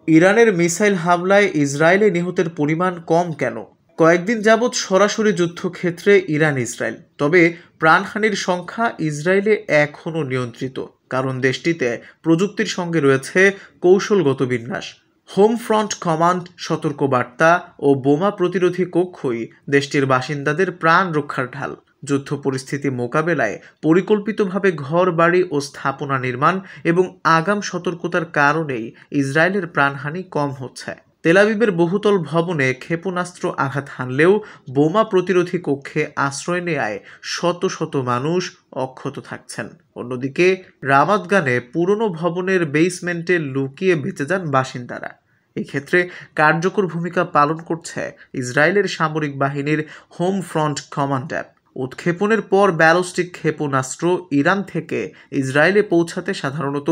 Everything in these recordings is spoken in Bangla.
ইরানের মিসাইল হামলায় ইসরায়েলে নিহতের পরিমাণ কম কেন? কয়েকদিন যাবৎ সরাসরি যুদ্ধক্ষেত্রে ইরান ইসরায়েল, তবে প্রাণহানির সংখ্যা ইসরায়েলে এখনও নিয়ন্ত্রিত, কারণ দেশটিতে প্রযুক্তির সঙ্গে রয়েছে কৌশলগত বিন্যাস। হোম ফ্রন্ট কমান্ড সতর্কবার্তা ও বোমা প্রতিরোধী কক্ষই দেশটির বাসিন্দাদের প্রাণ রক্ষার ঢাল। যুদ্ধ পরিস্থিতি মোকাবেলায় পরিকল্পিতভাবে ঘর বাড়ি ও স্থাপনা নির্মাণ এবং আগাম সতর্কতার কারণেই ইসরায়েলের প্রাণহানি কম হচ্ছে। তেল আবিবের বহুতল ভবনে ক্ষেপণাস্ত্র আঘাত হানলেও বোমা প্রতিরোধী কক্ষে আশ্রয় নেয়ায় শত শত মানুষ অক্ষত থাকছেন। অন্যদিকে রামাত গানে পুরনো ভবনের বেসমেন্টে লুকিয়ে বেঁচে যান বাসিন্দারা। এক্ষেত্রে কার্যকর ভূমিকা পালন করছে ইসরায়েলের সামরিক বাহিনীর হোম ফ্রন্ট কমান্ড অ্যাপ। উৎক্ষেপণের পর ব্যালিস্টিক ক্ষেপণাস্ত্র ইরান থেকে ইসরায়েলে পৌঁছাতে সাধারণত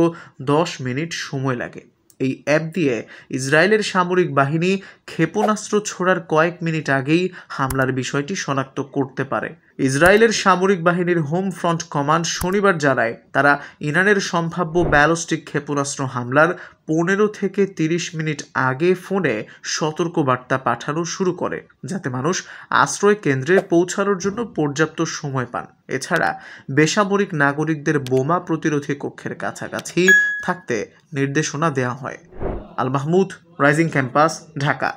10 মিনিট সময় লাগে। এই অ্যাপ দিয়ে ইসরায়েলের সামরিক বাহিনী ক্ষেপণাস্ত্র ছোড়ার কয়েক মিনিট আগেই হামলার বিষয়টি শনাক্ত করতে পারে। ইসরায়েলের সামরিক বাহিনীর হোম ফ্রন্ট কমান্ড শনিবার জানায়, তারা ইরানের সম্ভাব্য ব্যালিস্টিক ক্ষেপণাস্ত্র হামলার 15 থেকে 30 মিনিট আগে ফোনে সতর্কবার্তা পাঠানো শুরু করে, যাতে মানুষ আশ্রয় কেন্দ্রে পৌঁছানোর জন্য পর্যাপ্ত সময় পান। এছাড়া বেসামরিক নাগরিকদের বোমা প্রতিরোধী কক্ষের কাছাকাছি থাকতে নির্দেশনা দেওয়া হয়। Al Mahmud, rising campus, Dhaka.